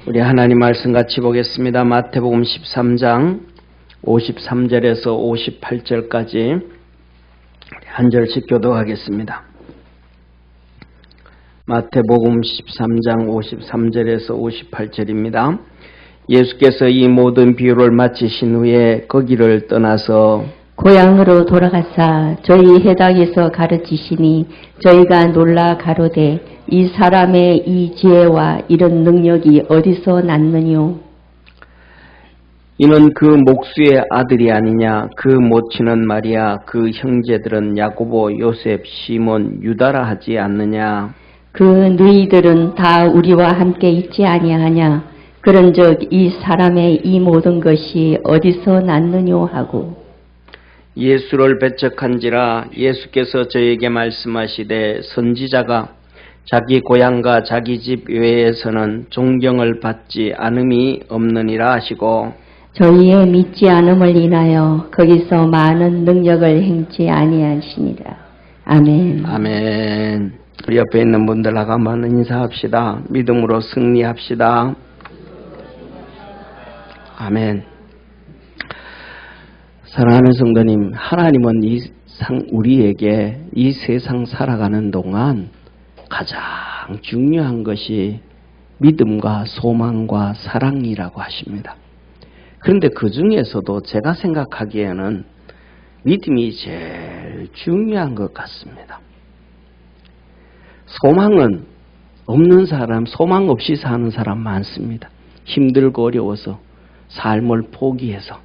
우리 하나님 말씀 같이 보겠습니다. 마태복음 13장 53절에서 58절까지 한 절씩 교독하겠습니다. 마태복음 13장 53절에서 58절입니다. 예수께서 이 모든 비유를 마치신 후에 거기를 떠나서 고향으로 돌아가사 저희 해당에서 가르치시니 저희가 놀라 가로되 이 사람의 이 지혜와 이런 능력이 어디서 났느뇨? 이는 그 목수의 아들이 아니냐? 그 모친은 마리아, 그 형제들은 야고보, 요셉, 시몬, 유다라 하지 않느냐? 그 너희들은 다 우리와 함께 있지 아니하냐? 그런즉 이 사람의 이 모든 것이 어디서 났느뇨 하고 예수를 배척한지라 예수께서 저에게 말씀하시되 선지자가 자기 고향과 자기 집 외에서는 존경을 받지 않음이 없느니라 하시고 저희의 믿지 않음을 인하여 거기서 많은 능력을 행치 아니하시니라. 아멘. 아멘. 우리 옆에 있는 분들하고 한번 인사합시다. 믿음으로 승리합시다. 아멘. 사랑하는 성도님, 하나님은 우리에게 이 세상 살아가는 동안 가장 중요한 것이 믿음과 소망과 사랑이라고 하십니다. 그런데 그 중에서도 제가 생각하기에는 믿음이 제일 중요한 것 같습니다. 소망은 없는 사람, 소망 없이 사는 사람 많습니다. 힘들고 어려워서 삶을 포기해서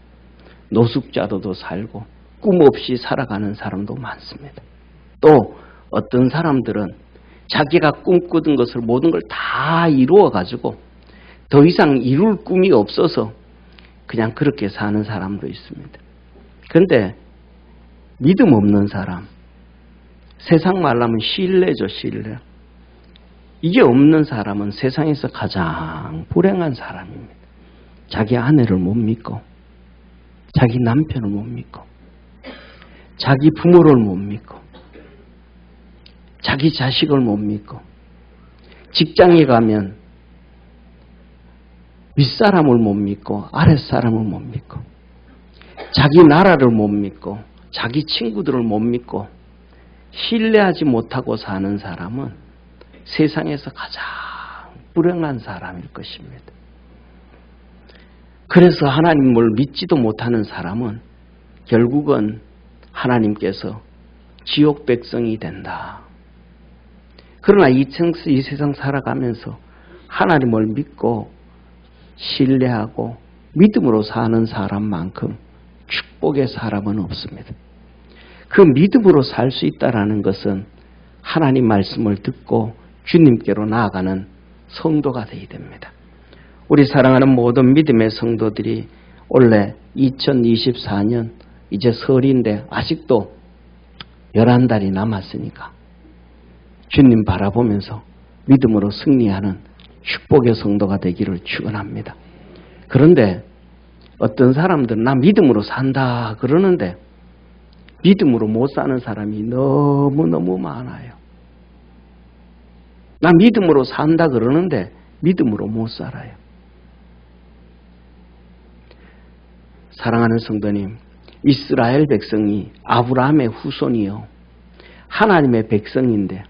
노숙자로도 살고 꿈 없이 살아가는 사람도 많습니다. 또 어떤 사람들은 자기가 꿈꾸던 것을 모든 걸 다 이루어가지고 더 이상 이룰 꿈이 없어서 그냥 그렇게 사는 사람도 있습니다. 그런데 믿음 없는 사람, 세상 말로 하면 신뢰죠, 신뢰. 이게 없는 사람은 세상에서 가장 불행한 사람입니다. 자기 아내를 못 믿고 자기 남편을 못 믿고 자기 부모를 못 믿고 자기 자식을 못 믿고 직장에 가면 윗사람을 못 믿고 아랫사람을 못 믿고 자기 나라를 못 믿고 자기 친구들을 못 믿고 신뢰하지 못하고 사는 사람은 세상에서 가장 불행한 사람일 것입니다. 그래서 하나님을 믿지도 못하는 사람은 결국은 하나님께서 지옥 백성이 된다. 그러나 이 세상 살아가면서 하나님을 믿고 신뢰하고 믿음으로 사는 사람만큼 축복의 사람은 없습니다. 그 믿음으로 살 수 있다는 것은 하나님 말씀을 듣고 주님께로 나아가는 성도가 되어야 됩니다. 우리 사랑하는 모든 믿음의 성도들이 올해 2024년 이제 설인데 아직도 11달이 남았으니까 주님 바라보면서 믿음으로 승리하는 축복의 성도가 되기를 축원합니다. 그런데 어떤 사람들은 나 믿음으로 산다 그러는데 믿음으로 못 사는 사람이 너무너무 많아요. 나 믿음으로 산다 그러는데 믿음으로 못 살아요. 사랑하는 성도님, 이스라엘 백성이 아브라함의 후손이요. 하나님의 백성인데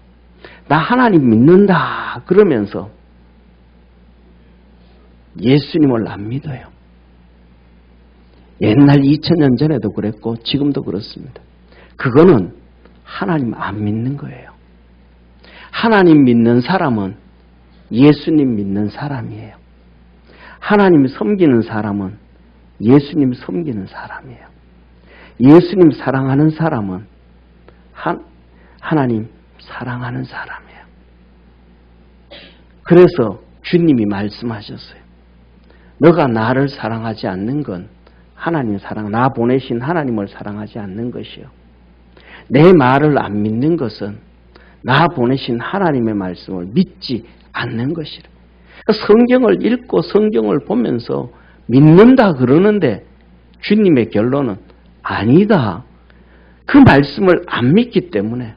나 하나님 믿는다 그러면서 예수님을 안 믿어요. 옛날 2000년 전에도 그랬고 지금도 그렇습니다. 그거는 하나님 안 믿는 거예요. 하나님 믿는 사람은 예수님 믿는 사람이에요. 하나님 섬기는 사람은 예수님 섬기는 사람이에요. 예수님 사랑하는 사람은 하나님 사랑하는 사람이에요. 그래서 주님이 말씀하셨어요. 너가 나를 사랑하지 않는 건 하나님 사랑, 나 보내신 하나님을 사랑하지 않는 것이요. 내 말을 안 믿는 것은 나 보내신 하나님의 말씀을 믿지 않는 것이라. 성경을 읽고 성경을 보면서 믿는다 그러는데 주님의 결론은 아니다. 그 말씀을 안 믿기 때문에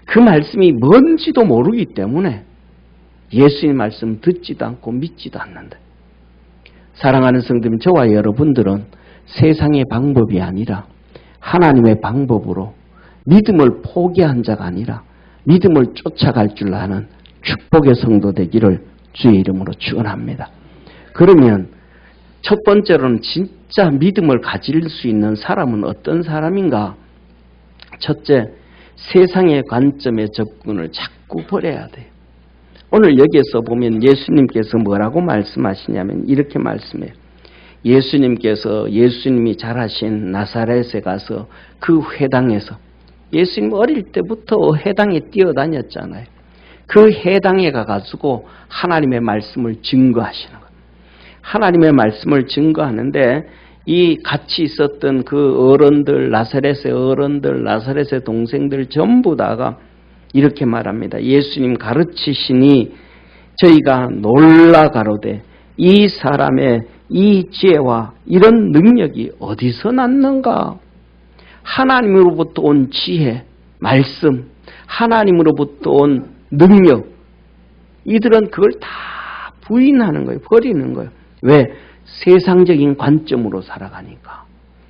그 말씀이 뭔지도 모르기 때문에 예수님 말씀 듣지도 않고 믿지도 않는다. 사랑하는 성도님, 저와 여러분들은 세상의 방법이 아니라 하나님의 방법으로 믿음을 포기한 자가 아니라 믿음을 쫓아갈 줄 아는 축복의 성도 되기를 주의 이름으로 축원합니다. 그러면 첫 번째로는 진짜 믿음을 가질 수 있는 사람은 어떤 사람인가? 첫째, 세상의 관점의 접근을 자꾸 버려야 돼요. 오늘 여기에서 보면 예수님께서 뭐라고 말씀하시냐면 이렇게 말씀해요. 예수님이 잘하신 나사렛에 가서 그 회당에서, 예수님 어릴 때부터 회당에 뛰어다녔잖아요. 그 회당에 가가지고 하나님의 말씀을 증거하시는 거예요. 하나님의 말씀을 증거하는데 이 같이 있었던 그 어른들, 나사렛의 어른들, 나사렛의 동생들 전부 다가 이렇게 말합니다. 예수님 가르치시니 저희가 놀라 가로되 이 사람의 이 지혜와 이런 능력이 어디서 났는가? 하나님으로부터 온 지혜, 말씀, 하나님으로부터 온 능력, 이들은 그걸 다 부인하는 거예요. 버리는 거예요. 왜? 세상적인 관점으로 살아가니까.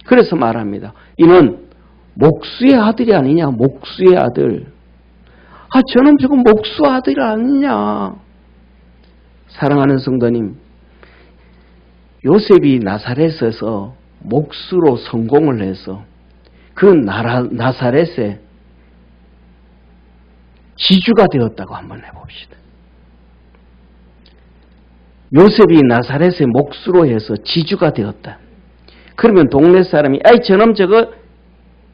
그래서 말합니다. 이는 목수의 아들이 아니냐? 목수의 아들. 저는 지금 목수 아들 아니냐? 사랑하는 성도님, 요셉이 나사렛에서 목수로 성공을 해서 그 나사렛에 지주가 되었다고 한번 해봅시다. 요셉이 나사렛의 목수로 해서 지주가 되었다. 그러면 동네 사람이 저놈 저거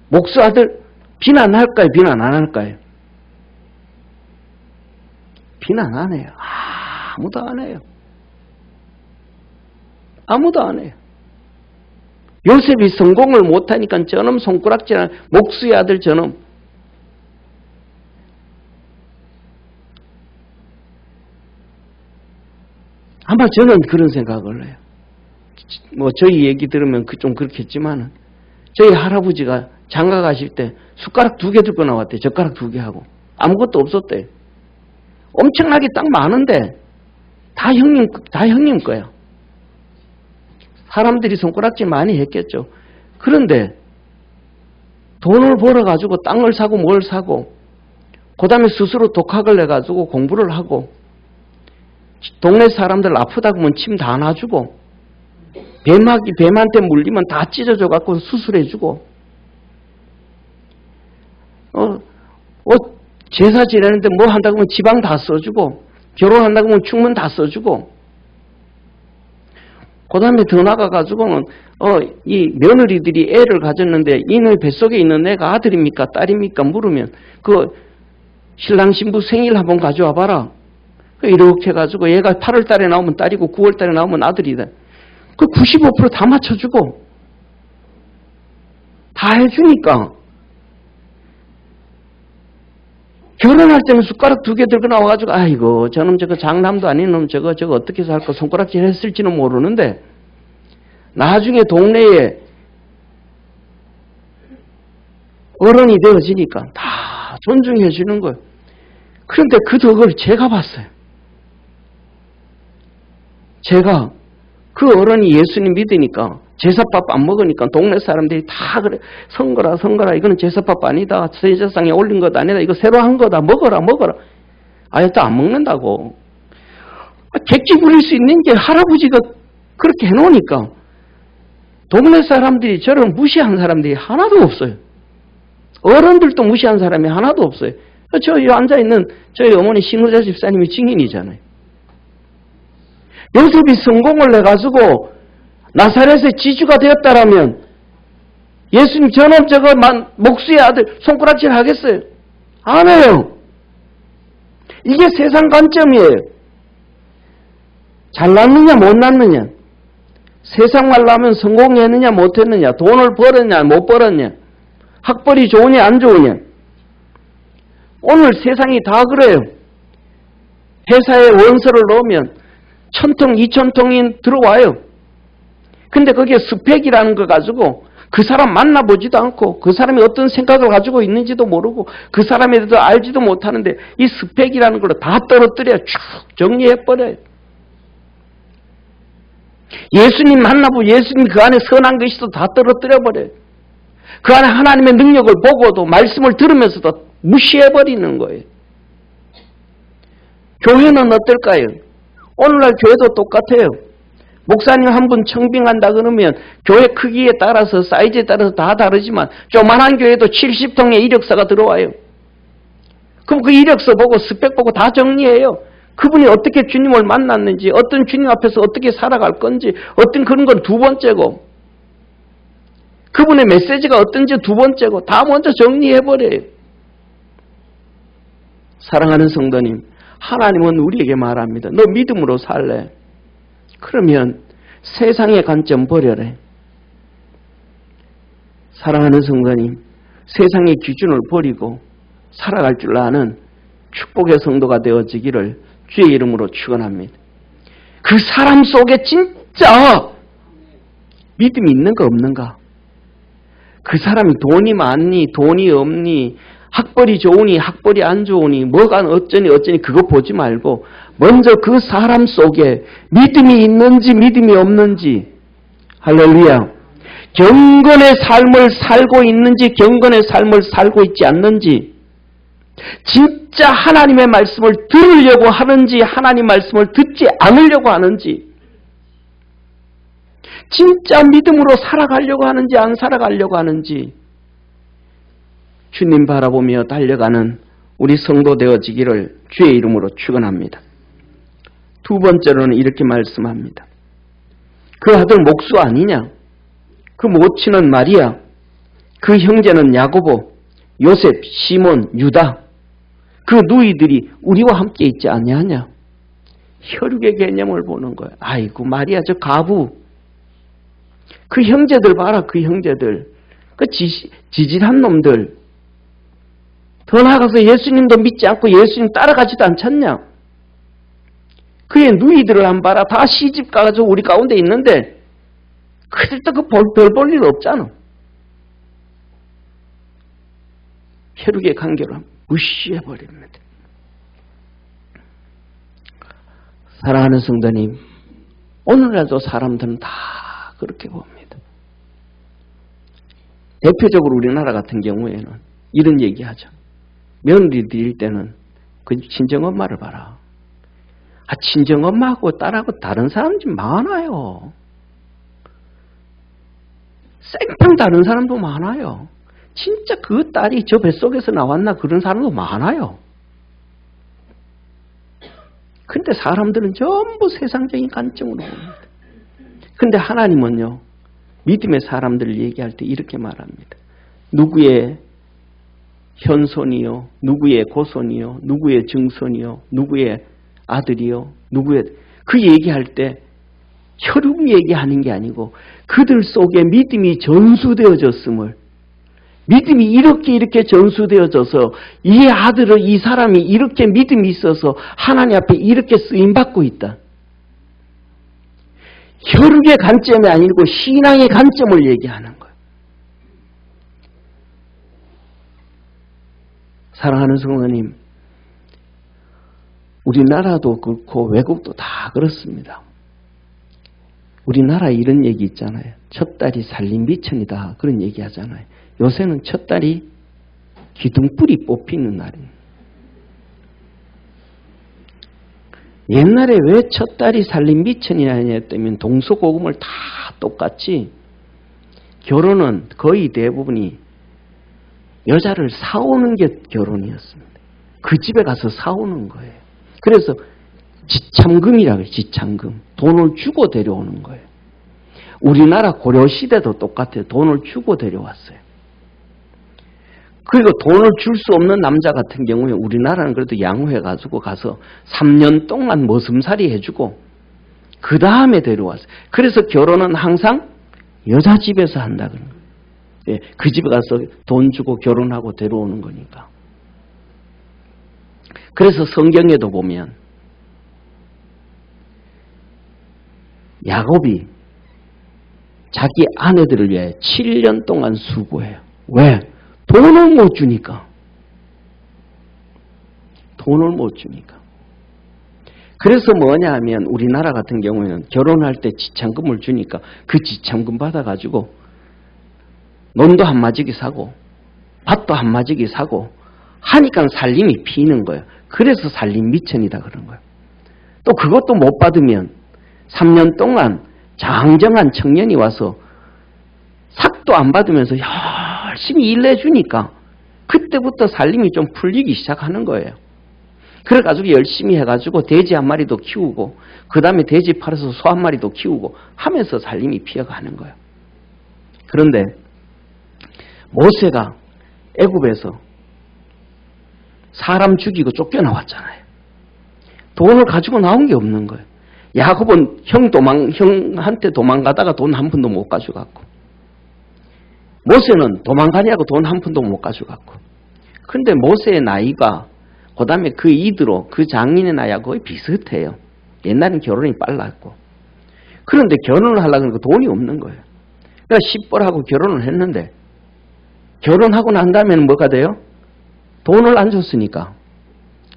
목수 아들 비난할까요? 비난 안 할까요? 비난 안 해요. 아무도 안 해요. 아무도 안 해요. 요셉이 성공을 못하니까 저놈 손가락질하는 목수의 아들 저놈. 아마 저는 그런 생각을 해요. 저희 얘기 들으면 좀 그렇겠지만 저희 할아버지가 장가 가실 때 숟가락 2개 들고 나왔대요. 젓가락 2개 하고. 아무것도 없었대요. 엄청나게 딱 많은데 다 형님 거야. 사람들이 손가락질 많이 했겠죠. 그런데 돈을 벌어가지고 땅을 사고 뭘 사고 그 다음에 스스로 독학을 해가지고 공부를 하고 동네 사람들 아프다고 하면 침 다 놔주고 뱀한테 물리면 다 찢어져 갖고 수술해주고 제사 지내는데 뭐 한다고 하면 지방 다 써주고 결혼한다고 하면 충문 다 써주고 그 다음에 더 나가가지고는 이 며느리들이 애를 가졌는데 이놈의 뱃속에 있는 애가 아들입니까 딸입니까 물으면 그 신랑 신부 생일 한번 가져와 봐라. 이렇게 해가지고 얘가 8월 달에 나오면 딸이고 9월 달에 나오면 아들이다. 그 95% 다 맞춰주고 다 해주니까 결혼할 때는 숟가락 2개 들고 나와가지고 아이고 저놈 저거 장남도 아닌 놈 저거 어떻게 살까 손가락질 했을지는 모르는데 나중에 동네에 어른이 되어지니까 다 존중해 주는 거예요. 그런데 그 덕을 제가 봤어요. 제가 그 어른이 예수님 믿으니까 제사밥 안 먹으니까 동네 사람들이 다 그래 선거라 이거는 제사밥 아니다. 제사상에 올린 것 아니다. 이거 새로 한 거다. 먹어라. 아예 또 안 먹는다고. 객기 부릴 수 있는 게 할아버지가 그렇게 해놓으니까 동네 사람들이 저를 무시한 사람들이 하나도 없어요. 어른들도 무시한 사람이 하나도 없어요. 저기 앉아있는 저희 어머니 신우자 집사님이 증인이잖아요. 요셉이 성공을 해가지고 나사렛의 지주가 되었다라면 예수님 저놈 저거 목수의 아들 손가락질 하겠어요? 안 해요. 이게 세상 관점이에요. 잘났느냐 못났느냐, 세상 말로 하면 성공했느냐 못했느냐, 돈을 벌었냐 못 벌었냐, 학벌이 좋으냐 안 좋으냐. 오늘 세상이 다 그래요. 회사에 원서를 넣으면 1000통, 2000통이 들어와요. 근데 거기에 스펙이라는 거 가지고 그 사람 만나보지도 않고 그 사람이 어떤 생각을 가지고 있는지도 모르고 그 사람에 대해서 알지도 못하는데 이 스펙이라는 걸 다 떨어뜨려 쭉 정리해버려요. 예수님 만나보고 예수님 그 안에 선한 것이 있어도 다 떨어뜨려버려요. 그 안에 하나님의 능력을 보고도 말씀을 들으면서도 무시해버리는 거예요. 교회는 어떨까요? 오늘날 교회도 똑같아요. 목사님 한 분 청빙한다 그러면 교회 크기에 따라서 사이즈에 따라서 다 다르지만 조만한 교회도 70통의 이력서가 들어와요. 그럼 그 이력서 보고 스펙 보고 다 정리해요. 그분이 어떻게 주님을 만났는지, 어떤 주님 앞에서 어떻게 살아갈 건지, 어떤 그런 건 두 번째고, 그분의 메시지가 어떤지 두 번째고, 다 먼저 정리해버려요. 사랑하는 성도님, 하나님은 우리에게 말합니다. 너 믿음으로 살래? 그러면 세상의 관점 버려래. 사랑하는 성도님, 세상의 기준을 버리고 살아갈 줄 아는 축복의 성도가 되어지기를 주의 이름으로 축원합니다. 그 사람 속에 진짜 믿음이 있는가 없는가? 그 사람이 돈이 많니 돈이 없니 학벌이 좋으니 학벌이 안 좋으니 뭐가 어쩌니 그거 보지 말고 먼저 그 사람 속에 믿음이 있는지 믿음이 없는지, 할렐루야, 경건의 삶을 살고 있는지 경건의 삶을 살고 있지 않는지, 진짜 하나님의 말씀을 들으려고 하는지 하나님 말씀을 듣지 않으려고 하는지, 진짜 믿음으로 살아가려고 하는지 안 살아가려고 하는지 주님 바라보며 달려가는 우리 성도 되어지기를 주의 이름으로 축원합니다. 두 번째로는 이렇게 말씀합니다. 그 아들 목수 아니냐? 그 모친은 마리아, 그 형제는 야고보, 요셉, 시몬, 유다, 그 누이들이 우리와 함께 있지 아니하냐? 혈육의 개념을 보는 거예요. 아이고 마리아 저 가부, 그 형제들 봐라. 그 형제들, 그 지질한 놈들, 더 나아가서 예수님도 믿지 않고 예수님 따라가지도 않잖냐? 그의 누이들을 한 봐라. 다 시집 가가지고 우리 가운데 있는데 그들도 그 별 볼 일 없잖아. 혈육의 관계로 무시해버립니다. 사랑하는 성도님, 오늘날도 사람들은 다 그렇게 봅니다. 대표적으로 우리나라 같은 경우에는 이런 얘기하죠. 며느리 드릴 때는 그 친정엄마를 봐라. 친정엄마하고 딸하고 다른 사람들이 많아요. 생판 다른 사람도 많아요. 진짜 그 딸이 저 뱃속에서 나왔나 그런 사람도 많아요. 근데 사람들은 전부 세상적인 관점으로 봅니다. 근데 하나님은요, 믿음의 사람들을 얘기할 때 이렇게 말합니다. 누구의 현손이요, 누구의 고손이요, 누구의 증손이요, 누구의 아들이요, 누구의, 그 얘기할 때 혈육 얘기하는 게 아니고 그들 속에 믿음이 전수되어졌음을, 믿음이 이렇게 전수되어져서 이 아들을, 이 사람이 이렇게 믿음이 있어서 하나님 앞에 이렇게 쓰임받고 있다. 혈육의 관점이 아니고 신앙의 관점을 얘기하는 거예요. 사랑하는 성도님, 우리나라도 그렇고 외국도 다 그렇습니다. 우리나라에 이런 얘기 있잖아요. 첫 딸이 살림 미천이다. 그런 얘기 하잖아요. 요새는 첫 딸이 기둥뿌리 뽑히는 날입니다. 옛날에 왜 첫 딸이 살림 미천이냐 했다면 동서고금을 다 똑같이 결혼은 거의 대부분이 여자를 사오는 게 결혼이었습니다. 그 집에 가서 사오는 거예요. 그래서 지참금이라고 해요. 지참금. 돈을 주고 데려오는 거예요. 우리나라 고려시대도 똑같아요. 돈을 주고 데려왔어요. 그리고 돈을 줄 수 없는 남자 같은 경우에 우리나라는 그래도 양호해가지고 가서 3년 동안 머슴살이 해주고 그 다음에 데려왔어요. 그래서 결혼은 항상 여자 집에서 한다 그런 거예요. 예, 그 집에 가서 돈 주고 결혼하고 데려오는 거니까. 그래서 성경에도 보면 야곱이 자기 아내들을 위해 7년 동안 수고해요. 왜? 돈을 못 주니까. 돈을 못 주니까. 그래서 뭐냐 하면 우리나라 같은 경우에는 결혼할 때 지참금을 주니까 그 지참금 받아가지고 논도 한 마지기 사고 밭도 한 마지기 사고 하니까 살림이 피는 거예요. 그래서 살림 미천이다 그런 거예요. 또 그것도 못 받으면 3년 동안 장정한 청년이 와서 삭도 안 받으면서 열심히 일해주니까 그때부터 살림이 좀 풀리기 시작하는 거예요. 그래가지고 열심히 해가지고 돼지 한 마리도 키우고 그 다음에 돼지 팔아서 소 한 마리도 키우고 하면서 살림이 피어가는 거예요. 그런데 모세가 애굽에서 사람 죽이고 쫓겨나왔잖아요. 돈을 가지고 나온 게 없는 거예요. 야곱은 형한테 도망가다가 돈 한 푼도 못 가져갔고 모세는 도망가냐고 돈 한 푼도 못 가져갔고 그런데 모세의 나이가 그 다음에 그 이드로 그 장인의 나이하고 거의 비슷해요. 옛날엔 결혼이 빨랐고 그런데 결혼을 하려고 하니까 돈이 없는 거예요. 그러니까 시뻘하고 결혼을 했는데 결혼하고 난 다음에는 뭐가 돼요? 돈을 안 줬으니까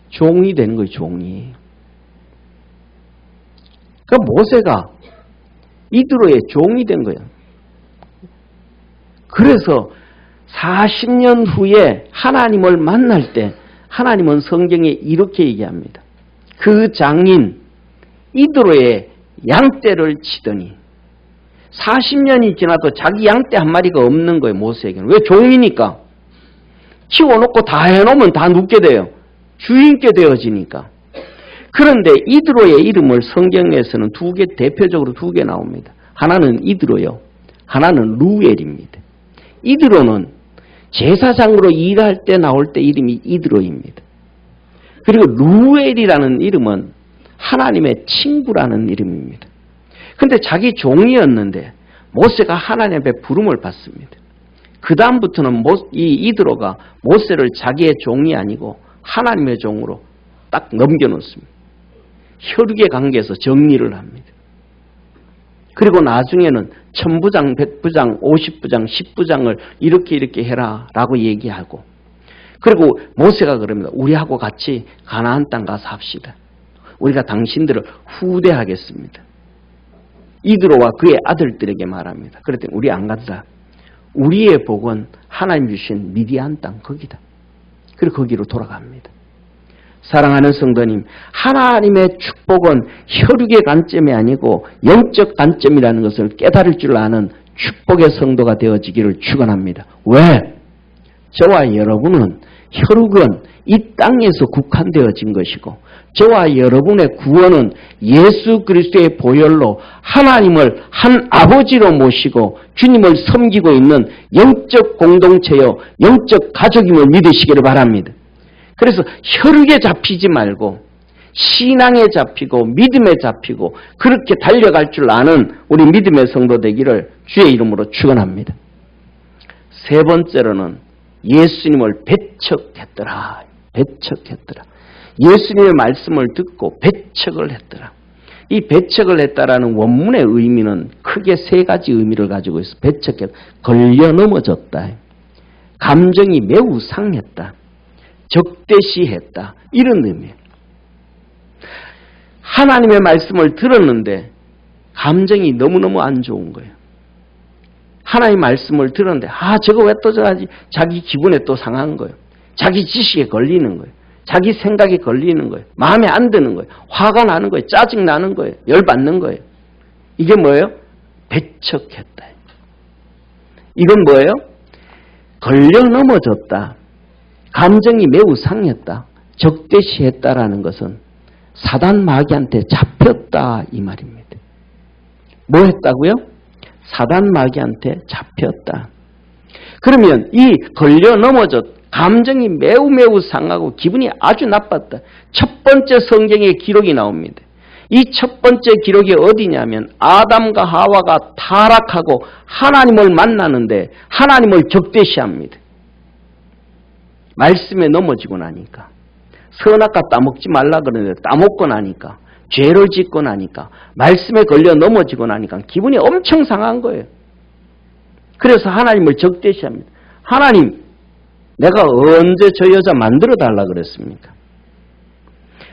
종이 되는 거예요. 종이. 그러니까 모세가 이드로의 종이 된 거예요. 그래서 40년 후에 하나님을 만날 때 하나님은 성경에 이렇게 얘기합니다. 그 장인 이드로의 양떼를 치더니 40년이 지나도 자기 양떼 한 마리가 없는 거예요. 모세에게는. 왜? 종이니까. 키워놓고 다 해놓으면 다 눕게 돼요. 주인께 되어지니까. 그런데 이드로의 이름을 성경에서는 대표적으로 두 개 나옵니다. 하나는 이드로요. 하나는 루엘입니다. 이드로는 제사장으로 일할 때 나올 때 이름이 이드로입니다. 그리고 루엘이라는 이름은 하나님의 친구라는 이름입니다. 그런데 자기 종이었는데 모세가 하나님 앞에 부름을 받습니다. 그 다음부터는 이 이드로가 모세를 자기의 종이 아니고 하나님의 종으로 딱 넘겨놓습니다. 혈육의 관계에서 정리를 합니다. 그리고 나중에는 1000부장, 100부장, 50부장, 10부장을 이렇게 해라 라고 얘기하고 그리고 모세가 그럽니다. 우리하고 같이 가나안 땅 가서 합시다. 우리가 당신들을 후대하겠습니다. 이드로와 그의 아들들에게 말합니다. 그랬더니 우리 안 간다. 우리의 복은 하나님 주신 미디안 땅 거기다. 그리고 거기로 돌아갑니다. 사랑하는 성도님, 하나님의 축복은 혈육의 관점이 아니고 영적 관점이라는 것을 깨달을 줄 아는 축복의 성도가 되어지기를 축원합니다. 왜? 저와 여러분은 혈육은 이 땅에서 국한되어진 것이고 저와 여러분의 구원은 예수 그리스도의 보혈로 하나님을 한 아버지로 모시고 주님을 섬기고 있는 영적 공동체요 영적 가족임을 믿으시기를 바랍니다. 그래서 혈육에 잡히지 말고 신앙에 잡히고 믿음에 잡히고 그렇게 달려갈 줄 아는 우리 믿음의 성도 되기를 주의 이름으로 축원합니다. 세 번째로는 예수님을 배척했더라. 배척했더라. 예수님의 말씀을 듣고 배척을 했더라. 이 배척을 했다라는 원문의 의미는 크게 세 가지 의미를 가지고 있어. 배척했다. 걸려 넘어졌다. 감정이 매우 상했다. 적대시했다. 이런 의미예요. 하나님의 말씀을 들었는데 감정이 너무너무 안 좋은 거예요. 하나님의 말씀을 들었는데 저거 왜 또 저하지? 자기 기분에 또 상한 거예요. 자기 지식에 걸리는 거예요. 자기 생각에 걸리는 거예요. 마음에 안 드는 거예요. 화가 나는 거예요. 짜증 나는 거예요. 열받는 거예요. 이게 뭐예요? 배척했다. 이건 뭐예요? 걸려 넘어졌다. 감정이 매우 상했다. 적대시했다라는 것은 사단 마귀한테 잡혔다 이 말입니다. 뭐 했다고요? 사단 마귀한테 잡혔다. 그러면 이 걸려 넘어졌 감정이 매우 상하고 기분이 아주 나빴다. 첫 번째 성경에 기록이 나옵니다. 이 첫 번째 기록이 어디냐면 아담과 하와가 타락하고 하나님을 만나는데 하나님을 적대시합니다. 말씀에 넘어지고 나니까 선악과 따먹지 말라 그러는데 따먹고 나니까 죄를 짓고 나니까 말씀에 걸려 넘어지고 나니까 기분이 엄청 상한 거예요. 그래서 하나님을 적대시합니다. 하나님, 내가 언제 저 여자 만들어 달라 그랬습니까?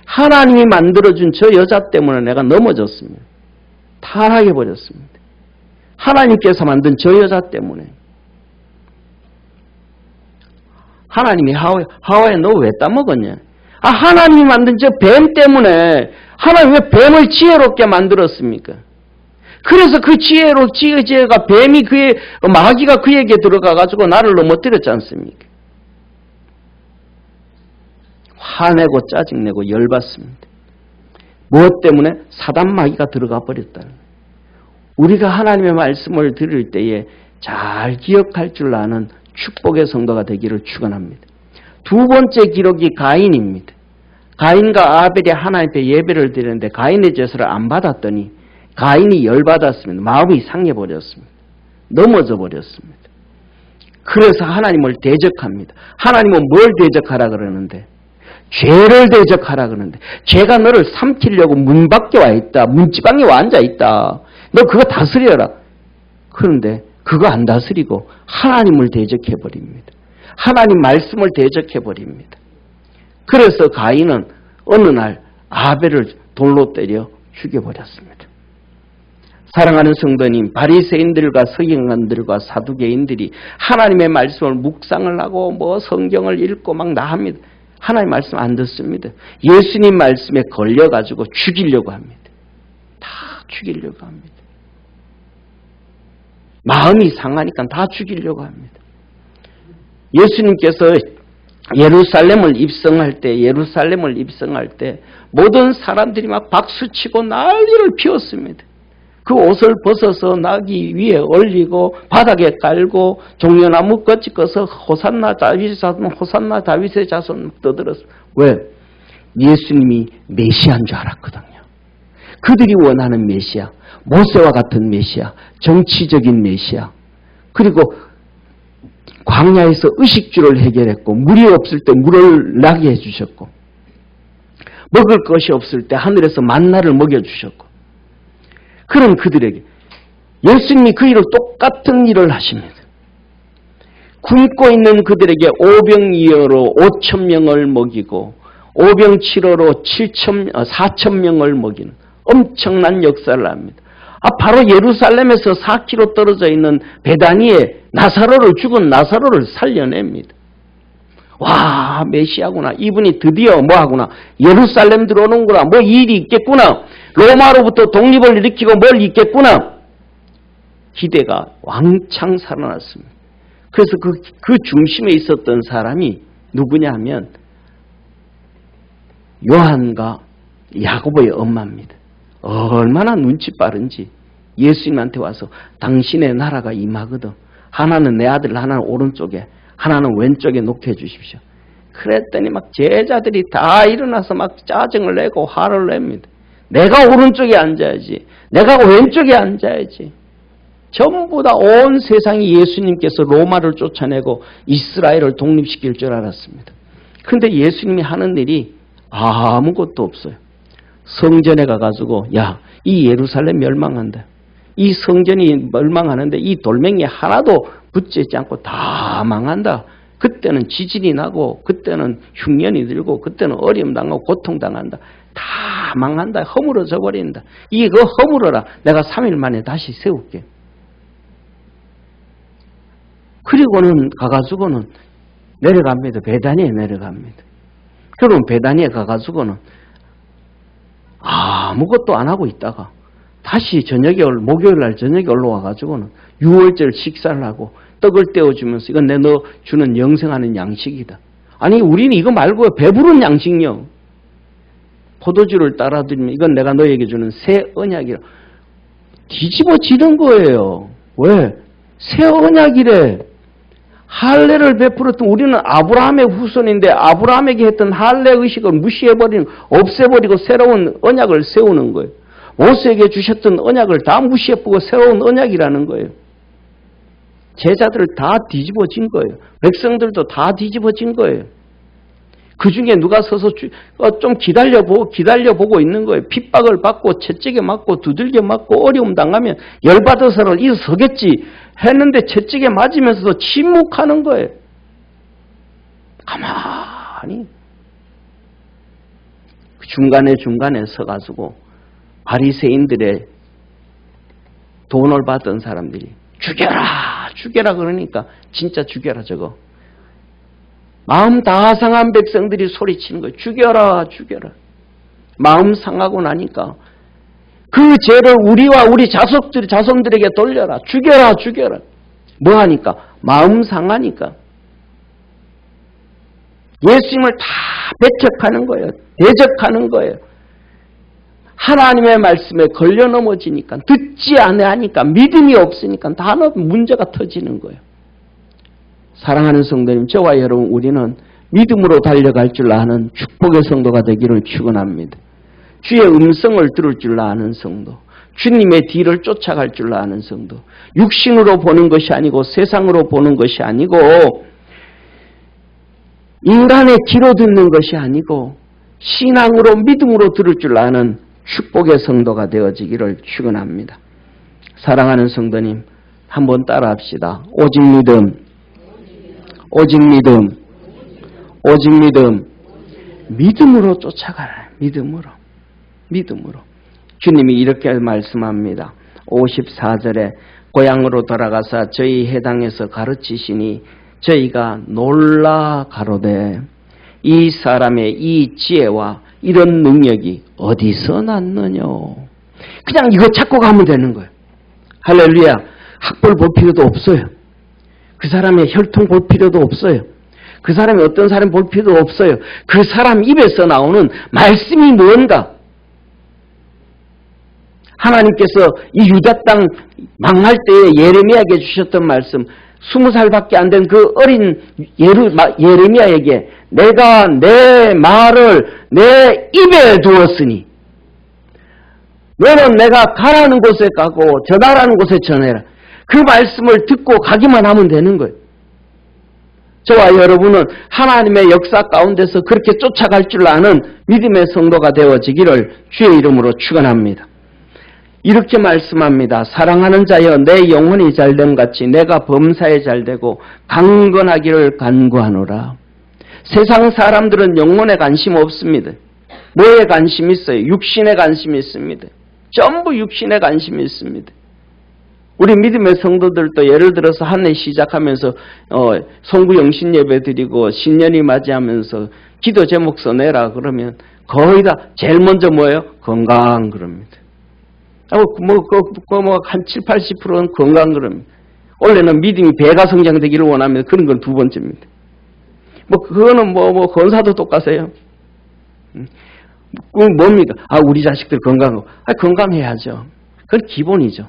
하나님이 만들어준 저 여자 때문에 내가 넘어졌습니다. 타락해버렸습니다. 하나님께서 만든 저 여자 때문에. 하나님이 하와야 너 왜 따먹었냐? 하나님이 만든 저 뱀 때문에. 하나님 왜 뱀을 지혜롭게 만들었습니까? 그래서 그 지혜가 뱀이 마귀가 그에게 들어가가지고 나를 넘어뜨렸지 않습니까? 화내고 짜증내고 열받습니다. 무엇 때문에? 사단 마귀가 들어가 버렸다는 거예요. 우리가 하나님의 말씀을 들을 때에 잘 기억할 줄 아는 축복의 성도가 되기를 축원합니다. 두 번째 기록이 가인입니다. 가인과 아벨이 하나님 앞에 예배를 드렸는데 가인의 제사를 안 받았더니 가인이 열받았습니다. 마음이 상해버렸습니다. 넘어져 버렸습니다. 그래서 하나님을 대적합니다. 하나님은 뭘 대적하라 그러는데? 죄를 대적하라 그러는데, 죄가 너를 삼키려고 문 밖에 와 있다. 문지방에 와 앉아 있다. 너 그거 다스려라. 그런데 그거 안 다스리고 하나님을 대적해버립니다. 하나님 말씀을 대적해버립니다. 그래서 가인은 어느 날 아벨을 돌로 때려 죽여버렸습니다. 사랑하는 성도님, 바리새인들과 서기관들과 사두개인들이 하나님의 말씀을 묵상을 하고 성경을 읽고 막 나합니다. 하나님 말씀 안 듣습니다. 예수님 말씀에 걸려가지고 죽이려고 합니다. 다 죽이려고 합니다. 마음이 상하니까 다 죽이려고 합니다. 예수님께서 예루살렘을 입성할 때 모든 사람들이 막 박수치고 난리를 피웠습니다. 그 옷을 벗어서 나귀 위에 올리고 바닥에 깔고 종려나무 껍 찍어서 호산나 다윗의 자손, 호산나 다윗의 자손 떠들었습니다. 왜? 예수님이 메시아인 줄 알았거든요. 그들이 원하는 메시아, 모세와 같은 메시아, 정치적인 메시아, 그리고 광야에서 의식주를 해결했고 물이 없을 때 물을 나게 해주셨고 먹을 것이 없을 때 하늘에서 만나를 먹여주셨고 그런 그들에게 예수님이 그 일을 똑같은 일을 하십니다. 굶고 있는 그들에게 오병이어로 5,000명을 먹이고 오병칠어로 4,000명을 먹이는 엄청난 역사를 합니다. 바로 예루살렘에서 4km 떨어져 있는 베다니에 죽은 나사로를 살려냅니다. 와, 메시아구나. 이분이 드디어 뭐하구나. 예루살렘 들어오는구나. 뭐 일이 있겠구나. 로마로부터 독립을 일으키고 뭘 있겠구나. 기대가 왕창 살아났습니다. 그래서 그 중심에 있었던 사람이 누구냐 하면 요한과 야고보의 엄마입니다. 얼마나 눈치 빠른지 예수님한테 와서 당신의 나라가 임하거든. 하나는 내 아들, 하나는 오른쪽에, 하나는 왼쪽에 놓게 해주십시오. 그랬더니 막 제자들이 다 일어나서 막 짜증을 내고 화를 냅니다. 내가 오른쪽에 앉아야지. 내가 왼쪽에 앉아야지. 전부 다 온 세상이 예수님께서 로마를 쫓아내고 이스라엘을 독립시킬 줄 알았습니다. 그런데 예수님이 하는 일이 아무것도 없어요. 성전에 가가지고 야, 이 예루살렘 멸망한다. 이 성전이 멸망하는데 이 돌멩이 하나도 붙지 않고 다 망한다. 그때는 지진이 나고 그때는 흉년이 들고 그때는 어려움 당하고 고통당한다. 다 망한다. 허물어져 버린다. 이거 허물어라. 내가 3일 만에 다시 세울게. 그리고는 가가지고는 내려갑니다. 베다니에 내려갑니다. 그러면 베다니에 가가지고는 아무것도 안 하고 있다가 다시 목요일 날 저녁에 올라와가지고는 유월절 식사를 하고 떡을 떼어주면서 이건 너 주는 영생하는 양식이다. 아니 우리는 이거 말고 배부른 양식요. 포도주를 따라드리면 이건 내가 너에게 주는 새 언약이라. 뒤집어지는 거예요. 왜? 새 언약이래. 할례를 베풀었던 우리는 아브라함의 후손인데 아브라함에게 했던 할례 의식을 무시해버리는, 없애버리고 새로운 언약을 세우는 거예요. 모세에게 주셨던 언약을 다 무시해보고 새로운 언약이라는 거예요. 제자들 다 뒤집어진 거예요. 백성들도 다 뒤집어진 거예요. 그 중에 누가 서서 좀 기다려보고 있는 거예요. 핍박을 받고 채찍에 맞고 두들겨 맞고 어려움 당하면 열받아서는 일어서겠지 했는데 채찍에 맞으면서도 침묵하는 거예요. 가만히 중간에 서가지고 바리새인들의 돈을 받던 사람들이 죽여라 그러니까 진짜 죽여라 저거. 마음 다 상한 백성들이 소리치는 거예요. 죽여라. 마음 상하고 나니까 그 죄를 우리와 우리 자손들에게 돌려라. 죽여라. 뭐 하니까? 마음 상하니까. 예수님을 다 배척하는 거예요. 대적하는 거예요. 하나님의 말씀에 걸려 넘어지니까, 듣지 않으니까, 믿음이 없으니까 다 문제가 터지는 거예요. 사랑하는 성도님, 저와 여러분, 우리는 믿음으로 달려갈 줄 아는 축복의 성도가 되기를 축원합니다. 주의 음성을 들을 줄 아는 성도, 주님의 뒤를 쫓아갈 줄 아는 성도, 육신으로 보는 것이 아니고 세상으로 보는 것이 아니고 인간의 귀로 듣는 것이 아니고 신앙으로 믿음으로 들을 줄 아는 축복의 성도가 되어지기를 축원합니다. 사랑하는 성도님, 한번 따라합시다. 오직 믿음. 믿음으로 쫓아가라. 믿음으로. 주님이 이렇게 말씀합니다. 54절에 고향으로 돌아가서 저희 해당에서 가르치시니 저희가 놀라 가로되 이 사람의 이 지혜와 이런 능력이 어디서 났느냐. 그냥 이거 찾고 가면 되는 거예요. 할렐루야. 학벌 볼 필요도 없어요. 그 사람의 혈통 볼 필요도 없어요. 그 사람이 어떤 사람 볼 필요도 없어요. 그 사람 입에서 나오는 말씀이 뭔가. 하나님께서 이 유다 땅 망할 때에 예레미야에게 주셨던 말씀, 20살밖에 안 된 그 어린 예레미야에게 내가 내 말을 내 입에 두었으니 너는 내가 가라는 곳에 가고 전하라는 곳에 전해라. 그 말씀을 듣고 가기만 하면 되는 거예요. 저와 여러분은 하나님의 역사 가운데서 그렇게 쫓아갈 줄 아는 믿음의 성도가 되어지기를 주의 이름으로 축원합니다. 이렇게 말씀합니다. 사랑하는 자여 내 영혼이 잘됨 같이 내가 범사에 잘되고 강건하기를 간구하노라. 세상 사람들은 영혼에 관심 없습니다. 뭐에 관심 있어요? 육신에 관심이 있습니다. 전부 육신에 관심이 있습니다. 우리 믿음의 성도들도 예를 들어서 한 해 시작하면서 송구영신 예배 드리고 신년이 맞이하면서 기도 제목 써내라 그러면 거의 다 제일 먼저 뭐예요? 건강 그럽니다. 한 7, 80%는 건강 그럽니다. 원래는 믿음이 배가 성장되기를 원하면 그런 건 두 번째입니다. 그거는 건사도 똑같아요. 뭡니까? 우리 자식들 건강하고. 건강해야죠. 그건 기본이죠.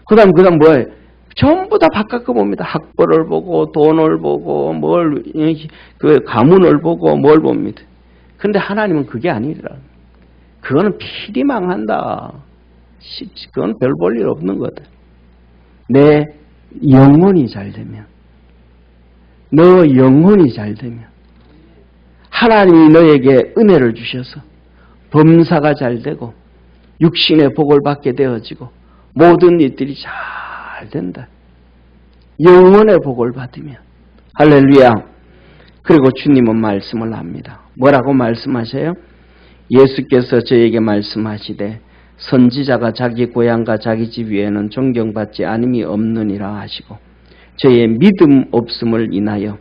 그 다음 뭐예요? 전부 다 바깥 거 봅니다. 학벌을 보고, 돈을 보고, 가문을 보고, 뭘 봅니다. 근데 하나님은 그게 아니라. 그거는 필히 망한다. 그건 별 볼 일 없는 거다. 내 영혼이 잘 되면, 너 영혼이 잘 되면, 하나님이 너에게 은혜를 주셔서 범사가 잘 되고 육신의 복을 받게 되어지고 모든 일들이 잘 된다. 영혼의 복을 받으면. 할렐루야. 그리고 주님은 말씀을 합니다. 뭐라고 말씀하셔요? 예수께서 저에게 말씀하시되 선지자가 자기 고향과 자기 집 위에는 존경받지 않음이 없느니라 하시고 저의 믿음 없음을 인하여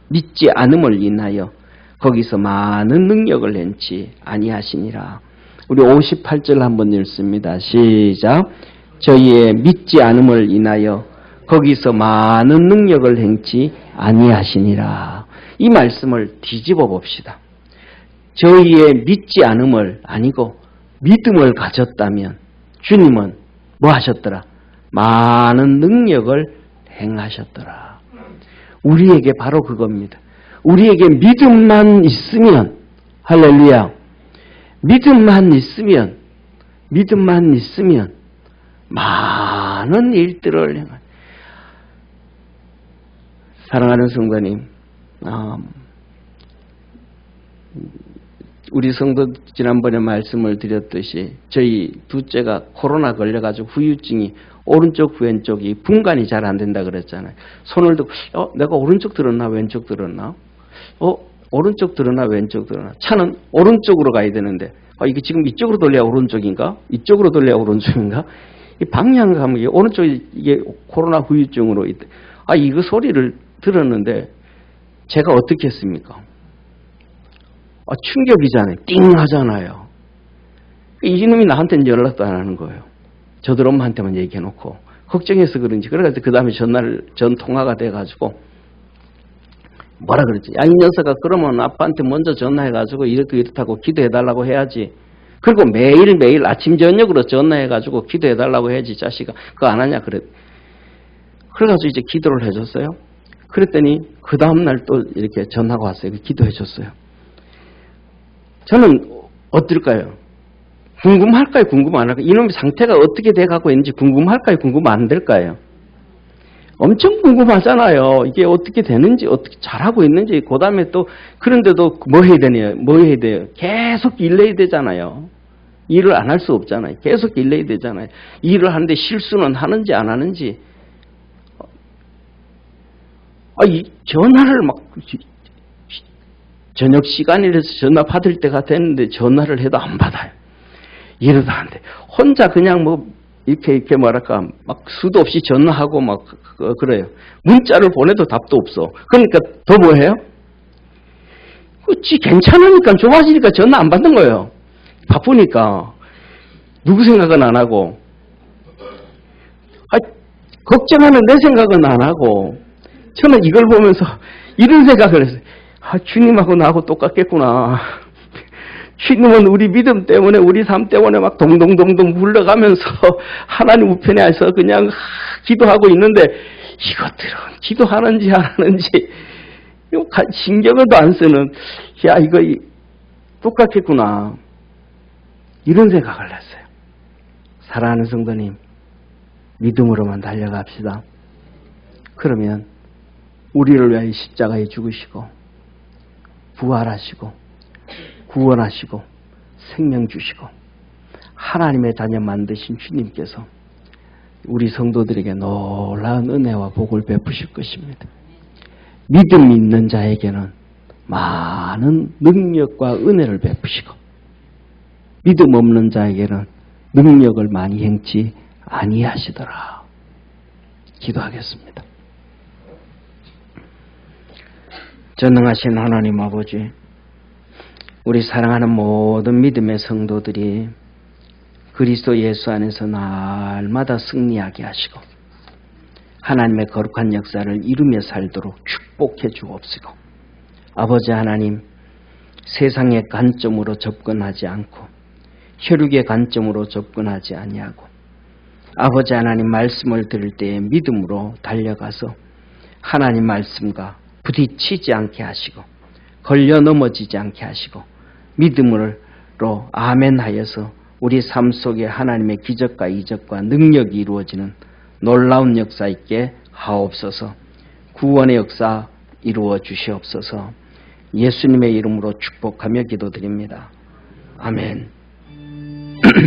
믿지 않음을 인하여 거기서 많은 능력을 행치 아니하시니라. 우리 58절 한번 읽습니다. 시작. 저희의 믿지 않음을 인하여 거기서 많은 능력을 행치 아니하시니라. 이 말씀을 뒤집어 봅시다. 저희의 믿지 않음을 아니고 믿음을 가졌다면 주님은 뭐 하셨더라? 많은 능력을 행하셨더라. 우리에게 바로 그겁니다. 우리에게 믿음만 있으면, 할렐루야, 믿음만 있으면 많은 일들을 행한. 사랑하는 성도님, 우리 성도 지난번에 말씀을 드렸듯이 저희 둘째가 코로나 걸려가지고 후유증이 오른쪽 왼쪽이 분간이 잘 안 된다 그랬잖아요. 손을 들고 내가 오른쪽 들었나 왼쪽 들었나? 오른쪽 들었나 왼쪽 들었나? 차는 오른쪽으로 가야 되는데 이게 지금 이쪽으로 돌려야 오른쪽인가? 이쪽으로 돌려야 오른쪽인가? 이 방향감이 오른쪽이 이게 코로나 후유증으로 이거 소리를 들었는데 제가 어떻게 했습니까? 충격이잖아요. 띵 하잖아요. 이놈이 나한테는 연락도 안 하는 거예요. 저들 엄마한테만 얘기해놓고 걱정해서 그런지 그래가지고 그 다음에 전 통화가 돼가지고 뭐라 그랬지? 이 녀석아 그러면 아빠한테 먼저 전화해가지고 이렇다고 기도해달라고 해야지. 그리고 매일매일 아침 저녁으로 전화해가지고 기도해달라고 해야지 자식아 그거 안 하냐 그래가지고 이제 기도를 해줬어요. 그랬더니 그 다음날 또 이렇게 전화가 왔어요. 기도해줬어요. 저는 어떨까요? 궁금할까요? 궁금 안 할까요? 이놈의 상태가 어떻게 돼가고 있는지 궁금할까요? 궁금 안 될까요? 엄청 궁금하잖아요. 이게 어떻게 되는지, 어떻게 잘하고 있는지, 그 다음에 또, 그런데도 뭐 해야 되냐, 뭐 해야 돼요? 계속 일해야 되잖아요. 일을 안 할 수 없잖아요. 계속 일해야 되잖아요. 일을 하는데 실수는 하는지 안 하는지. 이 전화를 막, 저녁 시간이라서 전화 받을 때가 됐는데 전화를 해도 안 받아요. 이러도 안 돼. 혼자 그냥 이렇게 뭐랄까, 막 수도 없이 전화하고 막 그래요. 문자를 보내도 답도 없어. 그러니까 더 뭐 해요? 괜찮으니까 좋아지니까 전화 안 받는 거예요. 바쁘니까. 누구 생각은 안 하고. 걱정하는 내 생각은 안 하고. 저는 이걸 보면서 이런 생각을 했어요. 주님하고 나하고 똑같겠구나. 주님은 우리 믿음 때문에 우리 삶 때문에 막 동동동동 굴러가면서 하나님 우편에서 그냥 기도하고 있는데 이것들은 기도하는지 안 하는지 신경을도 안 쓰는 이거 똑같겠구나. 이런 생각을 했어요. 사랑하는 성도님, 믿음으로만 달려갑시다. 그러면 우리를 위하여 십자가에 죽으시고 부활하시고 구원하시고 생명 주시고 하나님의 자녀 만드신 주님께서 우리 성도들에게 놀라운 은혜와 복을 베푸실 것입니다. 믿음이 있는 자에게는 많은 능력과 은혜를 베푸시고 믿음 없는 자에게는 능력을 많이 행치 아니하시더라. 기도하겠습니다. 전능하신 하나님 아버지, 우리 사랑하는 모든 믿음의 성도들이 그리스도 예수 안에서 날마다 승리하게 하시고 하나님의 거룩한 역사를 이루며 살도록 축복해 주옵시고, 아버지 하나님, 세상의 관점으로 접근하지 않고 혈육의 관점으로 접근하지 아니하고 아버지 하나님 말씀을 들을 때에 믿음으로 달려가서 하나님 말씀과 부딪히지 않게 하시고 걸려 넘어지지 않게 하시고 믿음으로 아멘하여서 우리 삶 속에 하나님의 기적과 이적과 능력이 이루어지는 놀라운 역사 있게 하옵소서. 구원의 역사 이루어 주시옵소서. 예수님의 이름으로 축복하며 기도드립니다. 아멘.